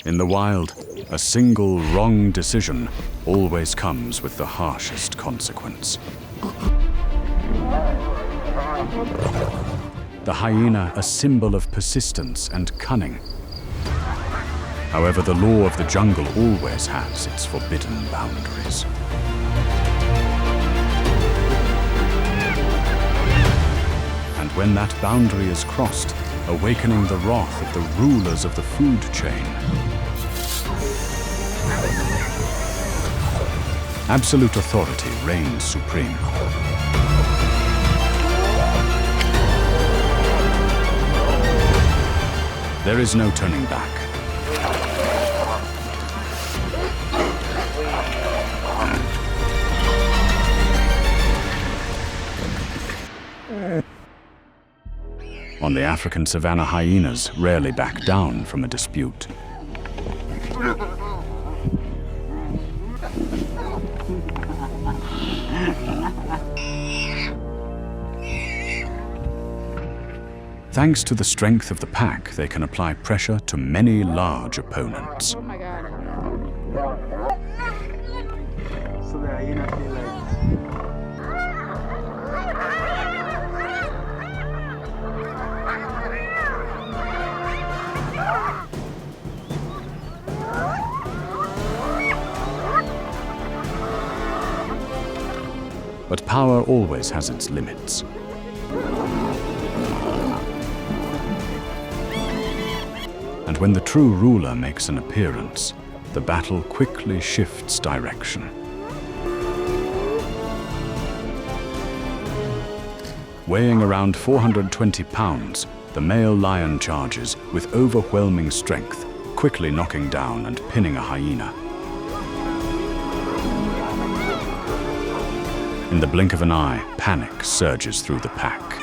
In the wild, a single wrong decision always comes with the harshest consequence. The hyena, a symbol of persistence and cunning. However, the law of the jungle always has its forbidden boundaries. And when that boundary is crossed, awakening the wrath of the rulers of the food chain. Absolute authority reigns supreme. There is no turning back. On the African savanna, hyenas rarely back down from a dispute. Thanks to the strength of the pack, they can apply pressure to many large opponents. Oh my God. So the hyena feel like But power always has its limits. And when the true ruler makes an appearance, the battle quickly shifts direction. Weighing around 420 pounds, the male lion charges with overwhelming strength, quickly knocking down and pinning a hyena. In the blink of an eye, panic surges through the pack.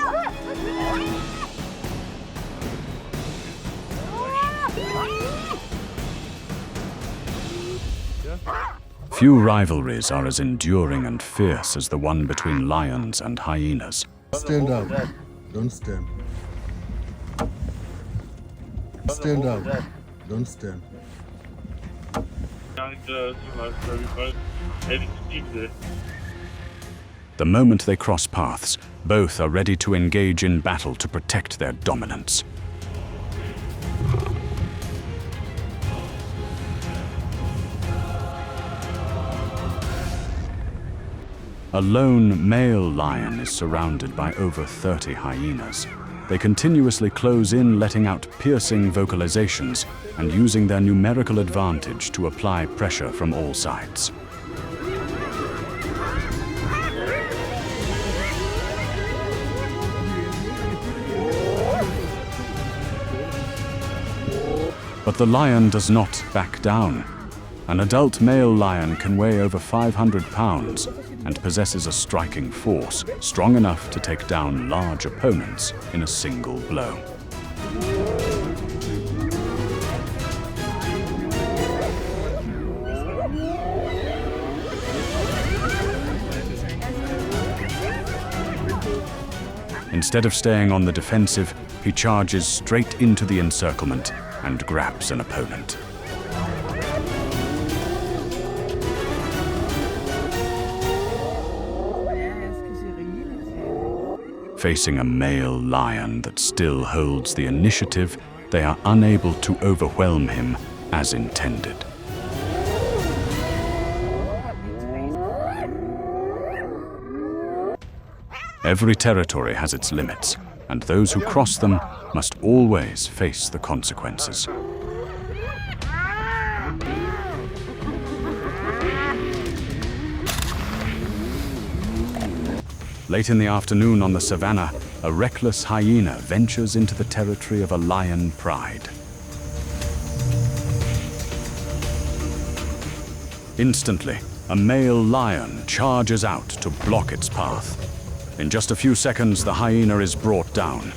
Few rivalries are as enduring and fierce as the one between lions and hyenas. Stand up. Don't stand. Stand up. Don't stand. The moment they cross paths, both are ready to engage in battle to protect their dominance. A lone male lion is surrounded by over 30 hyenas. They continuously close in, letting out piercing vocalizations and using their numerical advantage to apply pressure from all sides. But the lion does not back down. An adult male lion can weigh over 500 pounds and possesses a striking force strong enough to take down large opponents in a single blow. Instead of staying on the defensive, he charges straight into the encirclement and grabs an opponent. Facing a male lion that still holds the initiative, they are unable to overwhelm him as intended. Every territory has its limits, and those who cross them must always face the consequences. Late in the afternoon on the savanna, a reckless hyena ventures into the territory of a lion pride. Instantly, a male lion charges out to block its path. In just a few seconds, the hyena is brought down.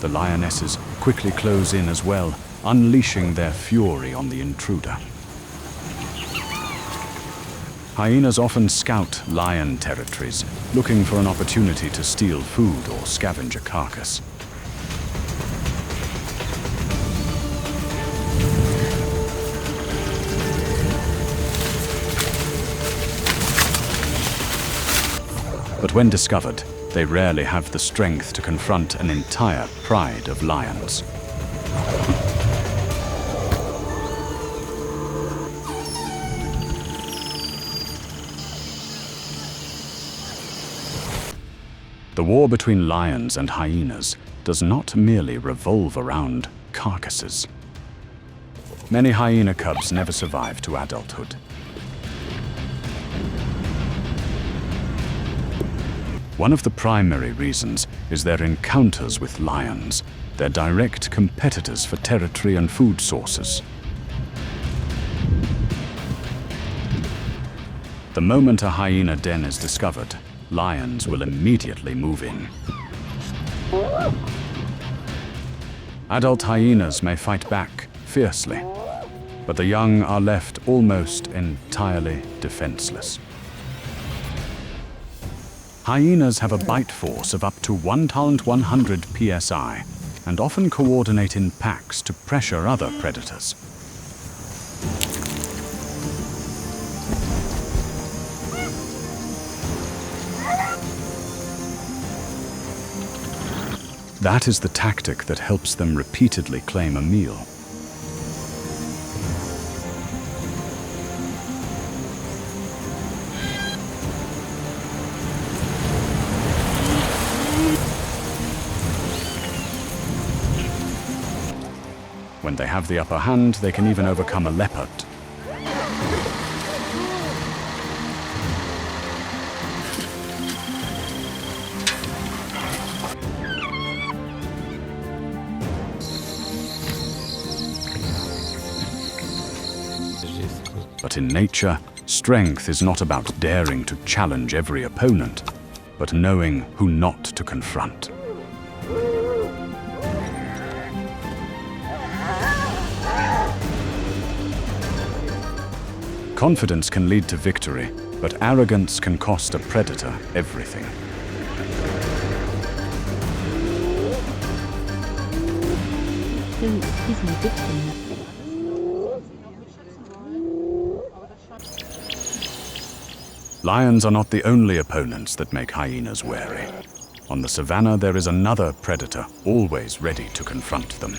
The lionesses quickly close in as well, unleashing their fury on the intruder. Hyenas often scout lion territories, looking for an opportunity to steal food or scavenge a carcass. But when discovered, they rarely have the strength to confront an entire pride of lions. The war between lions and hyenas does not merely revolve around carcasses. Many hyena cubs never survive to adulthood. One of the primary reasons is their encounters with lions, their direct competitors for territory and food sources. The moment a hyena den is discovered, lions will immediately move in. Adult hyenas may fight back fiercely, but the young are left almost entirely defenseless. Hyenas have a bite force of up to 1,100 psi and often coordinate in packs to pressure other predators. That is the tactic that helps them repeatedly claim a meal. When they have the upper hand, they can even overcome a leopard. But in nature, strength is not about daring to challenge every opponent, but knowing who not to confront. Confidence can lead to victory, but arrogance can cost a predator everything. He's my victim. Lions are not the only opponents that make hyenas wary. On the savanna, there is another predator always ready to confront them.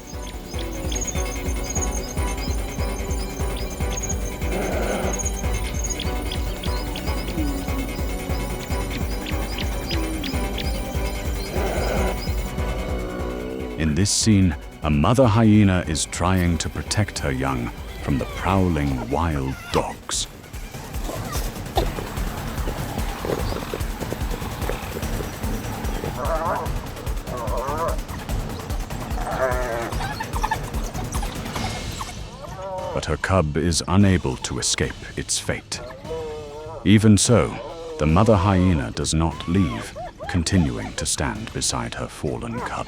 In this scene, a mother hyena is trying to protect her young from the prowling wild dogs. But her cub is unable to escape its fate. Even so, the mother hyena does not leave, continuing to stand beside her fallen cub.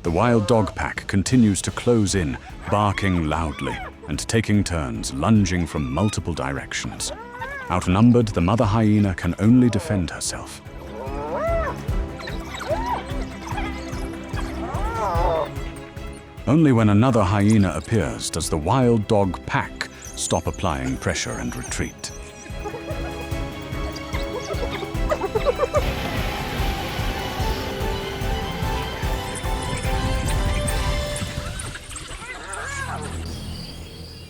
The wild dog pack continues to close in, barking loudly and taking turns lunging from multiple directions. Outnumbered, the mother hyena can only defend herself. Only when another hyena appears does the wild dog pack stop applying pressure and retreat.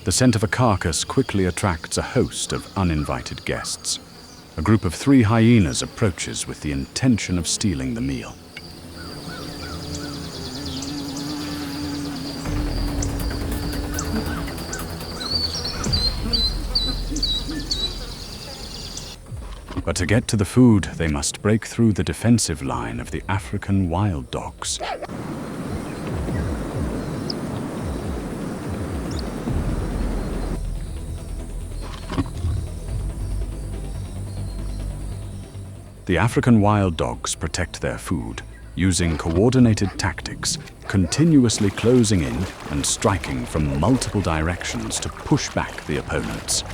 The scent of a carcass quickly attracts a host of uninvited guests. A group of 3 hyenas approaches with the intention of stealing the meal. But to get to the food, they must break through the defensive line of the African wild dogs. The African wild dogs protect their food, using coordinated tactics, continuously closing in and striking from multiple directions to push back the opponents.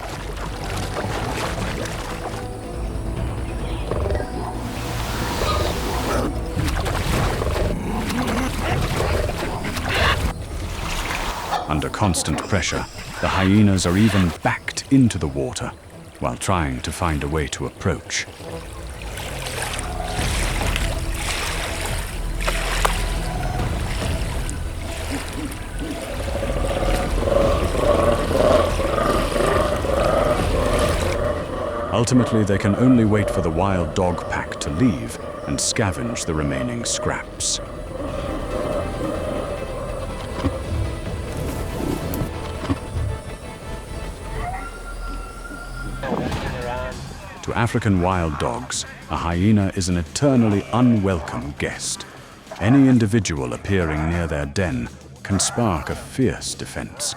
Under constant pressure, the hyenas are even backed into the water while trying to find a way to approach. Ultimately, they can only wait for the wild dog pack to leave and scavenge the remaining scraps. To African wild dogs, a hyena is an eternally unwelcome guest. Any individual appearing near their den can spark a fierce defense.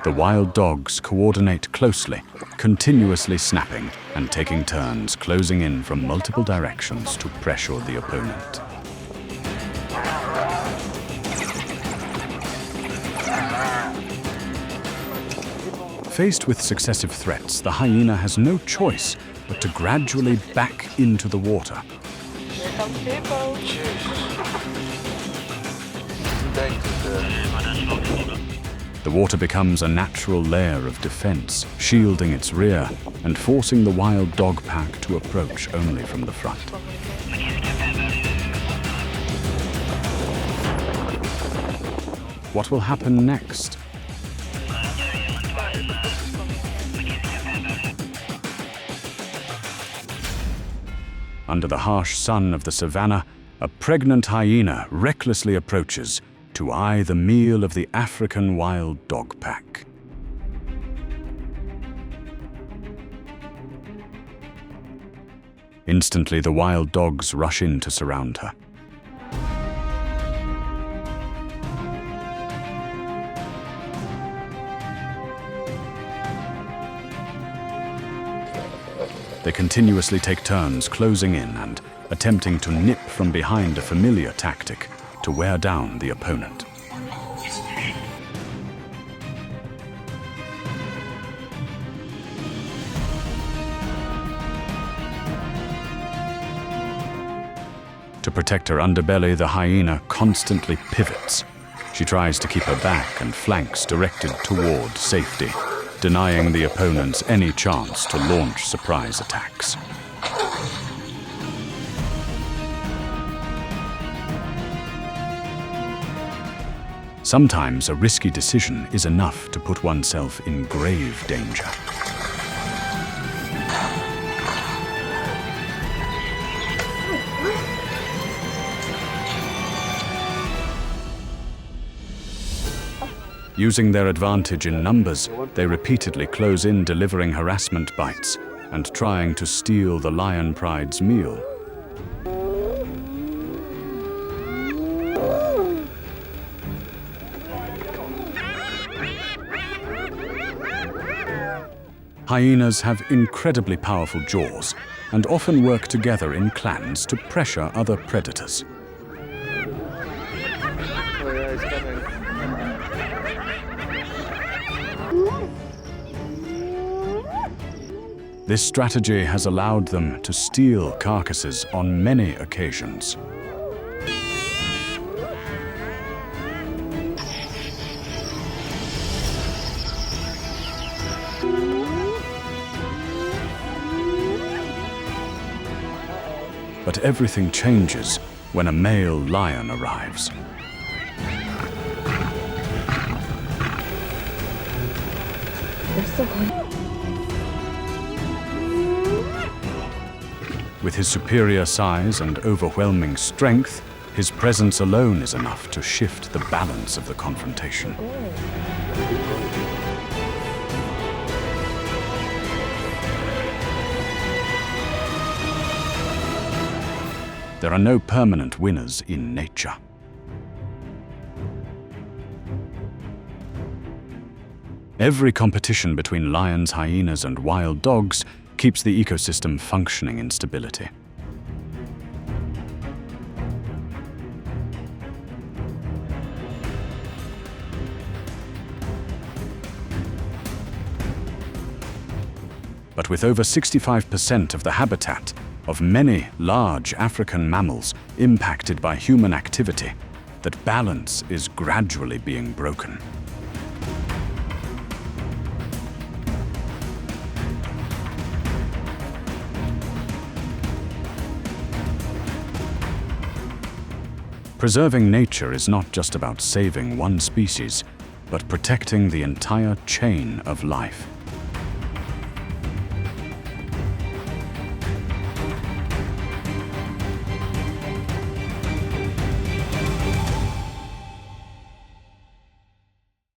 The wild dogs coordinate closely, continuously snapping and taking turns closing in from multiple directions to pressure the opponent. Faced with successive threats, the hyena has no choice but to gradually back into the water. The water becomes a natural layer of defense, shielding its rear and forcing the wild dog pack to approach only from the front. What will happen next? Under the harsh sun of the savanna, a pregnant hyena recklessly approaches to eye the meal of the African wild dog pack. Instantly, the wild dogs rush in to surround her. They continuously take turns closing in and attempting to nip from behind a familiar tactic to wear down the opponent. To protect her underbelly, the hyena constantly pivots. She tries to keep her back and flanks directed toward safety, denying the opponents any chance to launch surprise attacks. Sometimes a risky decision is enough to put oneself in grave danger. Using their advantage in numbers, they repeatedly close in, delivering harassment bites and trying to steal the lion pride's meal. Hyenas have incredibly powerful jaws and often work together in clans to pressure other predators. This strategy has allowed them to steal carcasses on many occasions. But everything changes when a male lion arrives. With his superior size and overwhelming strength, his presence alone is enough to shift the balance of the confrontation. There are no permanent winners in nature. Every competition between lions, hyenas, and wild dogs keeps the ecosystem functioning in stability. But with over 65% of the habitat of many large African mammals impacted by human activity, that balance is gradually being broken. Preserving nature is not just about saving one species, but protecting the entire chain of life.